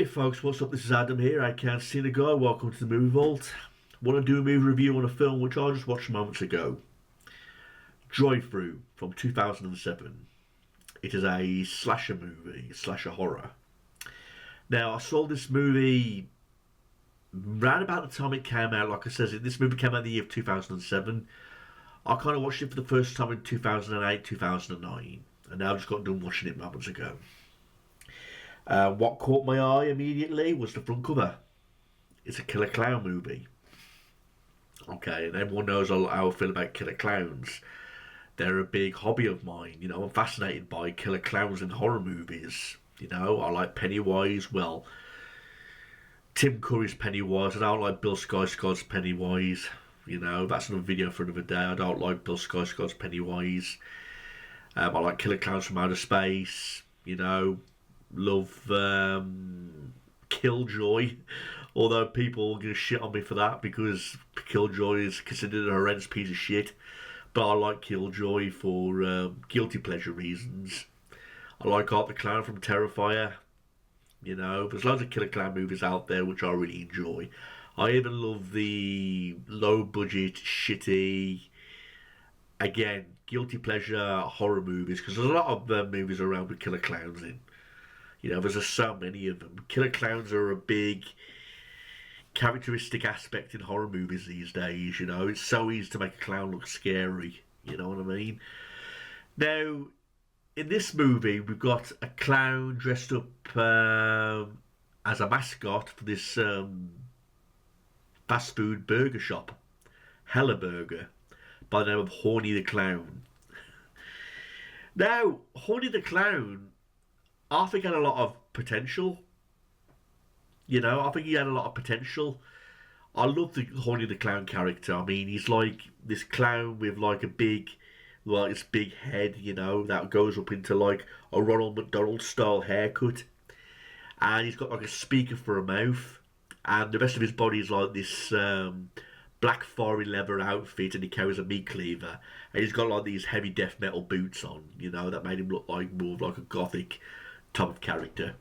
Hey folks, what's up? This is Adam here. I can't see the guy. Welcome to the Movie Vault. Want to do a movie review on a film which I just watched moments ago. Drive-Thru from 2007. It is a slasher movie, slasher horror. Now, I saw this movie round about the time it came out. Like I said, this movie came out in the year of 2007. I kind of watched it for the first time in 2008, 2009. And now I've just got done watching it moments ago. What caught my eye immediately was the front cover. It's a killer clown movie. Okay, and everyone knows how I feel about killer clowns. They're a big hobby of mine. You know, I'm fascinated by killer clowns in horror movies. You know, I like Pennywise. Well, Tim Curry's Pennywise. I don't like Bill Skarsgård's Pennywise. You know, that's another video for another day. I don't like Bill Skarsgård's Pennywise. I like killer clowns from outer space. You know, love Killjoy, although people are going to shit on me for that because Killjoy is considered a horrendous piece of shit. But I like Killjoy for guilty pleasure reasons. I like Art the Clown from Terrifier. You know, there's loads of killer clown movies out there which I really enjoy. I even love the low budget, shitty, again, guilty pleasure horror movies because there's a lot of movies around with killer clowns in. You know, there's just so many of them. Killer clowns are a big characteristic aspect in horror movies these days, you know. It's so easy to make a clown look scary, you know what I mean? Now, in this movie, we've got a clown dressed up as a mascot for this fast food burger shop, Hella Burger, by the name of Horny the Clown. Now, Horny the Clown, I think had a lot of potential. You know, I think he had a lot of potential. I love the Horny the Clown character. I mean, he's like this clown with like a big, like this big head, you know, that goes up into like a Ronald McDonald style haircut. And he's got like a speaker for a mouth. And the rest of his body is like this black fiery leather outfit, and he carries a meat cleaver. And he's got like these heavy death metal boots on, you know, that made him look like more of like a gothic type of character.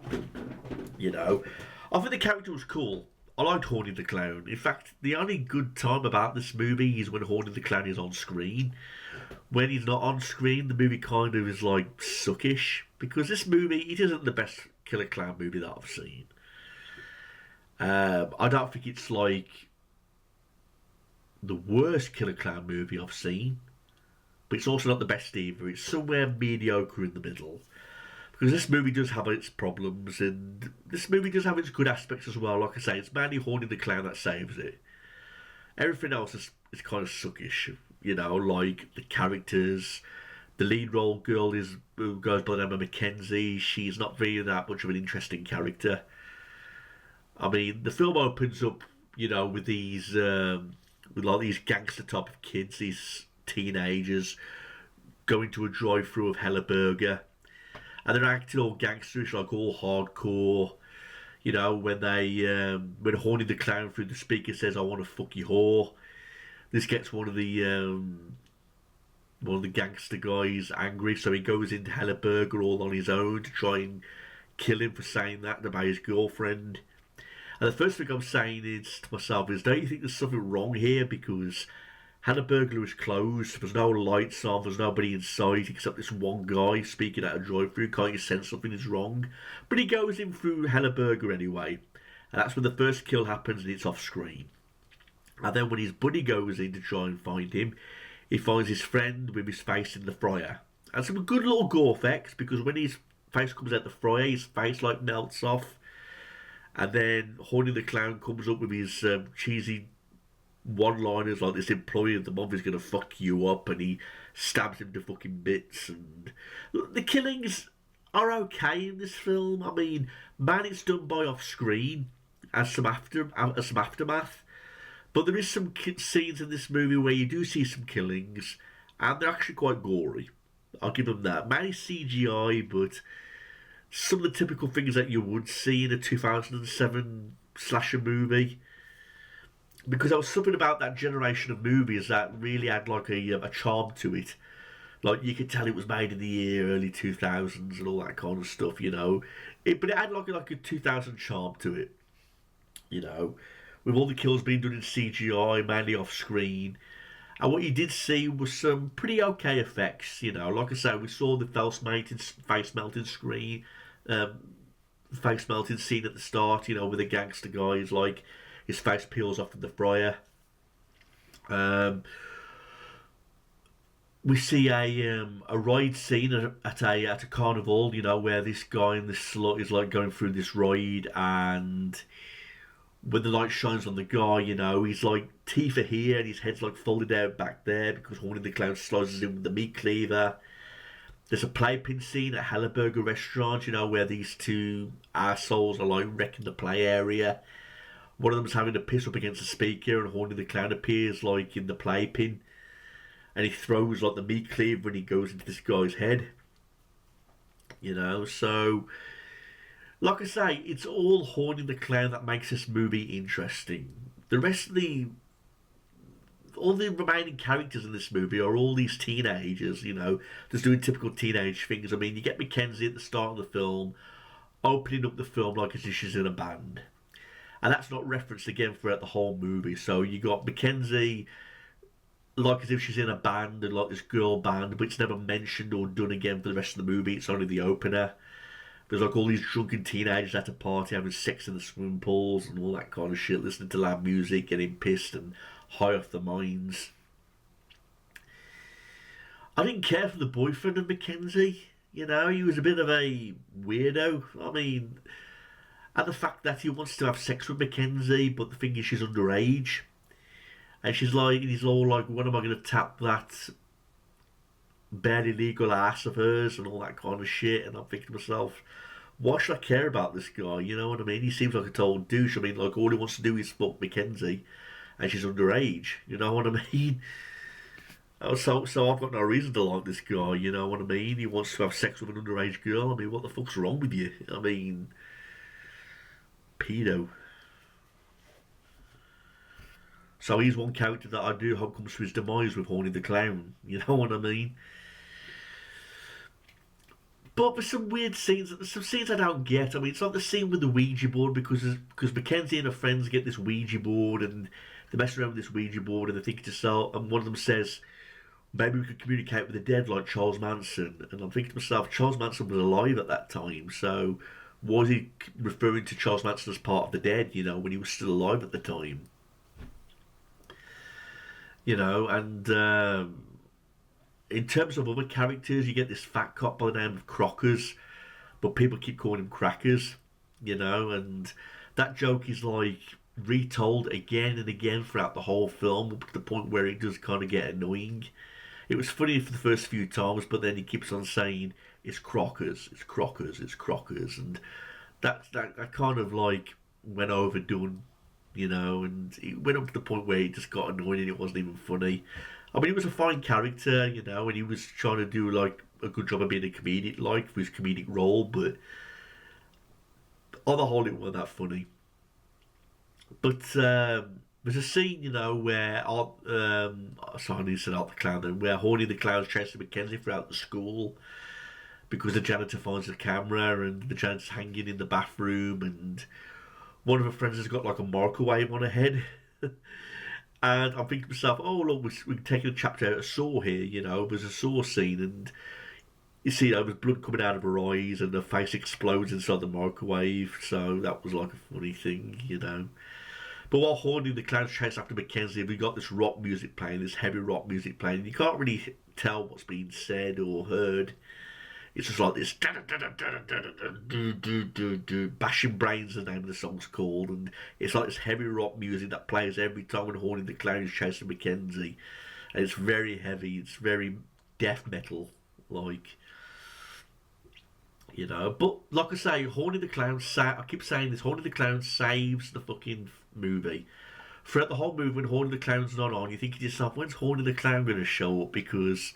You know, I think the character was cool. I liked Horny the Clown. In fact, the only good time about this movie is when Horny the Clown is on screen. When he's not on screen, the movie kind of is like suckish, because this movie, it isn't the best killer clown movie that I've seen. I don't think it's like the worst killer clown movie I've seen, but it's also not the best either. It's somewhere mediocre in the middle. Because this movie does have its problems, and this movie does have its good aspects as well. Like I say, it's mainly Horny the Clown that saves it. Everything else is kind of suckish, you know, like the characters. The lead role girl who goes by the name of Mackenzie. She's not really that much of an interesting character. I mean, the film opens up, you know, with these these gangster type of kids, these teenagers, going to a drive-thru of Hella Burger. And they're acting all gangsterish, like all hardcore. You know, when when Horny the Clown through the speaker says, "I want to fuck you whore," this gets one of the gangster guys angry, so he goes into Hella Burger all on his own to try and kill him for saying that about his girlfriend. And the first thing I'm saying is to myself is, don't you think there's something wrong here? Because Hella Burger was closed, there's no lights on, there's nobody inside except this one guy speaking at a drive-thru. Can't you sense something is wrong? But he goes in through Hella Burger anyway. And that's when the first kill happens, and it's off screen. And then when his buddy goes in to try and find him, he finds his friend with his face in the fryer. And some good little gore effects, because when his face comes out the fryer, his face like melts off. And then Horny the Clown comes up with his cheesy one-liners like this employee of the month is going to fuck you up, and he stabs him to fucking bits. And the killings are okay in this film. I mean, man, it's done by off-screen as some aftermath, but there is some scenes in this movie where you do see some killings, and they're actually quite gory. I'll give them that. Man, it's CGI, but some of the typical things that you would see in a 2007 slasher movie. Because there was something about that generation of movies that really had like a charm to it. Like, you could tell it was made in the year early 2000s and all that kind of stuff, you know. But it had like a 2000 charm to it, you know, with all the kills being done in CGI, mainly off screen. And what you did see was some pretty okay effects, you know. Like I say, we saw the face melting screen, um, face melting scene at the start, you know, with the gangster guys, like his face peels off in the fryer. Um, we see a ride scene at a carnival, you know, where this guy and this slut is like going through this ride, and when the light shines on the guy, you know, he's like teeth are here and his head's like folded out back there because Horny the Clown slices in with the meat cleaver. There's a playpen scene at Helleberger restaurant, you know, where these two assholes are like wrecking the play area. One of them's having to piss up against a speaker, and Horny the Clown appears like in the playpen, and he throws like the meat cleaver and he goes into this guy's head. You know, so like I say, it's all Horny the Clown that makes this movie interesting. The rest of all the remaining characters in this movie are all these teenagers, you know, just doing typical teenage things. I mean, you get Mackenzie at the start of the film, opening up the film like as if she's in a band. And that's not referenced again throughout the whole movie. So you got Mackenzie like as if she's in a band and like this girl band, but it's never mentioned or done again for the rest of the movie. It's only the opener. There's like all these drunken teenagers at a party having sex in the swimming pools and all that kind of shit, listening to loud music, getting pissed and high off their minds. I didn't care for the boyfriend of Mackenzie. You know, he was a bit of a weirdo. I mean, and the fact that he wants to have sex with Mackenzie, but the thing is she's underage. And she's like, he's all like, when am I going to tap that barely legal ass of hers and all that kind of shit? And I'm thinking to myself, why should I care about this guy? You know what I mean? He seems like a total douche. I mean, like, all he wants to do is fuck Mackenzie, and she's underage. You know what I mean? So I've got no reason to like this guy. You know what I mean? He wants to have sex with an underage girl. I mean, what the fuck's wrong with you? I mean, pedo. So he's one character that I do hope comes to his demise with Horny the Clown. You know what I mean? But there's some weird scenes. There's some scenes I don't get. I mean, it's like the scene with the Ouija board because Mackenzie and her friends get this Ouija board and they mess around with this Ouija board and they think to sell. And one of them says, maybe we could communicate with the dead like Charles Manson. And I'm thinking to myself, Charles Manson was alive at that time, so was he referring to Charles Manson as part of the dead? You know, when he was still alive at the time. You know, and in terms of other characters, you get this fat cop by the name of Crockers, but people keep calling him Crackers, you know, and that joke is like retold again and again throughout the whole film, up to the point where it does kind of get annoying. It was funny for the first few times, but then he keeps on saying, it's Crockers, it's Crockers, it's Crockers, and that kind of like went overdone, you know, and it went up to the point where it just got annoying and it wasn't even funny. I mean, he was a fine character, you know, and he was trying to do like a good job of being a comedic, like for his comedic role, but on the whole, it wasn't that funny. But there's a scene, you know, where sorry, I need to say Art the Clown then, where Horny the Clown's chasing Mackenzie throughout the school because the janitor finds the camera and the janitor's hanging in the bathroom and one of her friends has got like a microwave on her head. And I'm thinking to myself, oh look, we're taking a chapter out of Saw here, you know, there's a Saw scene and you see there's blood coming out of her eyes and her face explodes inside the microwave, so that was like a funny thing, you know. But while Horny the Clown's chase after Mackenzie, we got this rock music playing, this heavy rock music playing. You can't really tell what's being said or heard. It's just like this Bashing Brains is the name of the song's called, and it's like this heavy rock music that plays every time when Horny the Clown is chasing Mackenzie. And it's very heavy, it's very death metal like, you know. But like I say, Horny the Clown I keep saying this, Horny the Clown saves the fucking movie. Throughout the whole movie when Horny the Clown's not on, you think to yourself, when's Horny the Clown going to show up? Because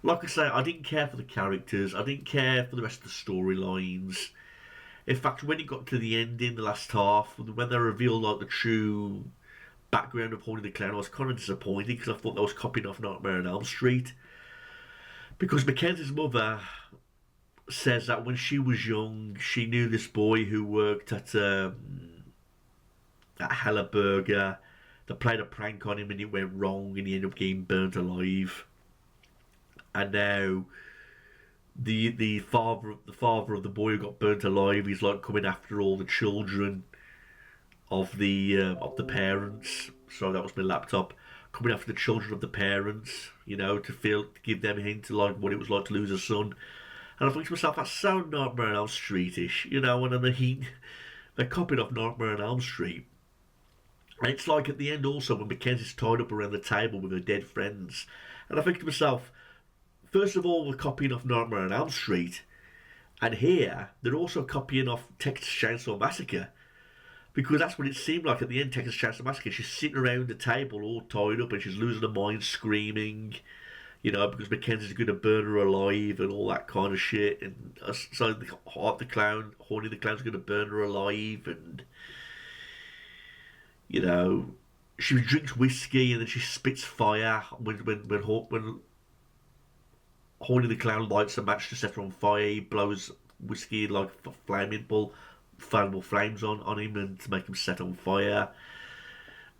like I say, I didn't care for the characters. I didn't care for the rest of the storylines. In fact, when it got to the ending, the last half, when they revealed like the true background of Horny the Clown, I was kind of disappointed because I thought that was copying off Nightmare on Elm Street. because Mackenzie's mother says that when she was young, she knew this boy who worked at Hella Burger. They played a prank on him and it went wrong, and he ended up getting burnt alive. And now the father of the boy who got burnt alive, he's like coming after all the children of the parents. So that was my laptop. Coming after the children of the parents, to give them a hint to like what it was like to lose a son. And I think to myself, that's so Nightmare on Elm Street-ish, and I mean, they're copying off Nightmare on Elm Street. And it's like at the end also when Mackenzie's tied up around the table with her dead friends. And I think to myself, first of all, we're copying off Nightmare on Elm Street. And here, they're also copying off Texas Chainsaw Massacre. Because that's what it seemed like at the end, Texas Chainsaw Massacre. She's sitting around the table all tied up and she's losing her mind screaming, because Mackenzie's going to burn her alive and all that kind of shit. And so Horny the Clown's going to burn her alive. And, she drinks whiskey and then she spits fire when Horny the Clown lights a match to set her on fire. He blows whiskey like flammable flames on him and to make him set on fire.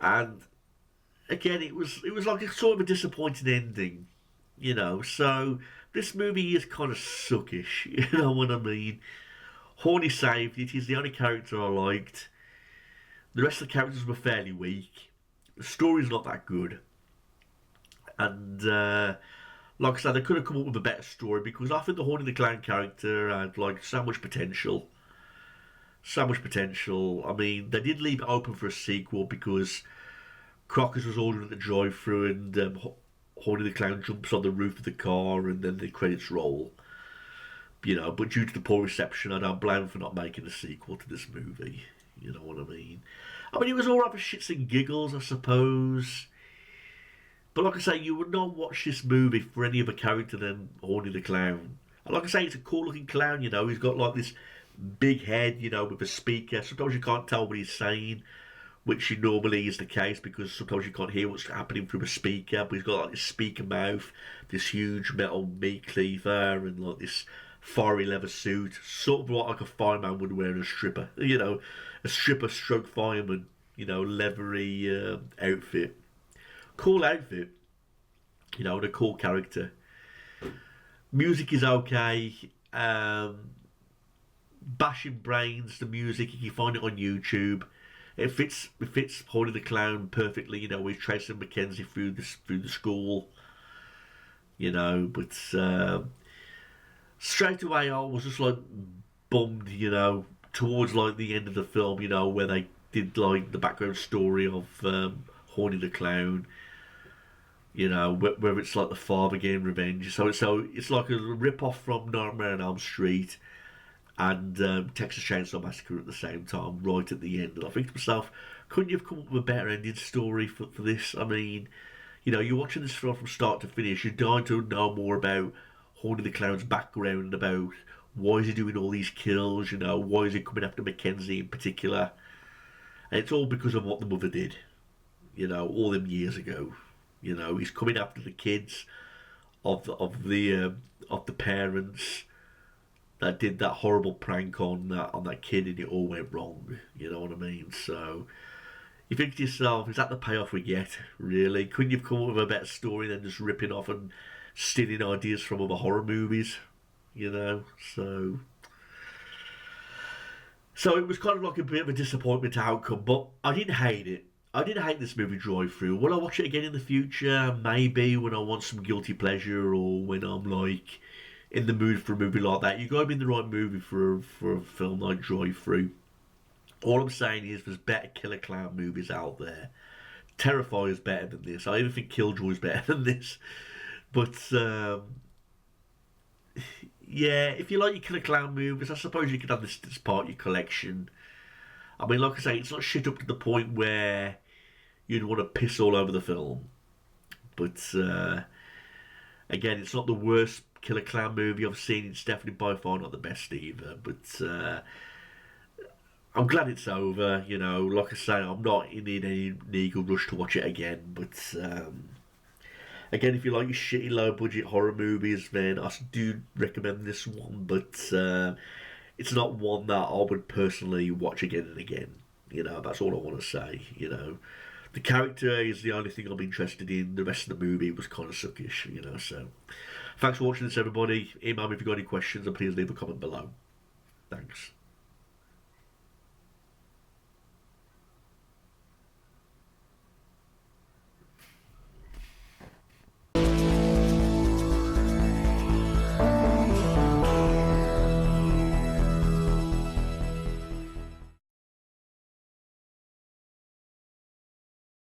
And again, it was like a sort of a disappointing ending, So this movie is kind of suckish, you know what I mean? Horny saved it. He's the only character I liked. The rest of the characters were fairly weak. The story's not that good. And like I said, they could have come up with a better story because I think the Horny the Clown character had like so much potential. So much potential. I mean, they did leave it open for a sequel because Crockers was ordering the drive-thru and Horny the Clown jumps on the roof of the car and then the credits roll. But due to the poor reception, I don't blame them for not making a sequel to this movie. You know what I mean? It was alright for shits and giggles, I suppose. But like I say, you would not watch this movie for any other character than Horny the Clown. And like I say, it's a cool-looking clown, He's got like this big head, with a speaker. Sometimes you can't tell what he's saying, which normally is the case because sometimes you can't hear what's happening through a speaker. But he's got like this speaker mouth, this huge metal meat cleaver, and like this fiery leather suit, sort of like a fireman would wear in a stripper, a stripper stroke fireman, leathery outfit. Cool outfit, and a cool character. Music is okay. Bashing Brains, the music, you can find it on YouTube. It fits Horny the Clown perfectly, he's tracing Mackenzie through the school. But straight away I was just like bummed, towards like the end of the film, where they did like the background story of Horny the Clown. Where it's like the father getting revenge. So it's like a rip-off from Nightmare on Elm Street and Texas Chainsaw Massacre at the same time, right at the end. And I think to myself, couldn't you have come up with a better ending story for this? I mean, you're watching this film from start to finish. You're dying to know more about Horny the Clown's background, about why is he doing all these kills, why is he coming after Mackenzie in particular. And it's all because of what the mother did, all them years ago. He's coming after the kids of the parents that did that horrible prank on that kid, and it all went wrong. You know what I mean? So you think to yourself, is that the payoff we get? Really? Couldn't you have come up with a better story than just ripping off and stealing ideas from other horror movies? So it was kind of like a bit of a disappointment outcome, but I didn't hate it. I didn't hate this movie, Drive-Thru. Will I watch it again in the future? Maybe, when I want some guilty pleasure or when I'm like in the mood for a movie like that. You got to be in the right movie for a film like Drive-Thru. All I'm saying is there's better killer clown movies out there. Terrifier is better than this. I even think Killjoy is better than this. But yeah, if you like your killer clown movies, I suppose you could have this as part of your collection. I mean, like I say, it's not shit up to the point where you'd want to piss all over the film. But again, it's not the worst killer clown movie I've seen. It's definitely by far not the best either. But I'm glad it's over. Like I say, I'm not in any legal rush to watch it again. But Again, if you like your shitty low budget horror movies, then I do recommend this one, but it's not one that I would personally watch again and again. That's all I want to say. The character is the only thing I'm interested in. The rest of the movie was kind of suckish. So thanks for watching this, everybody. Email me if you've got any questions, and please leave a comment below. Thanks.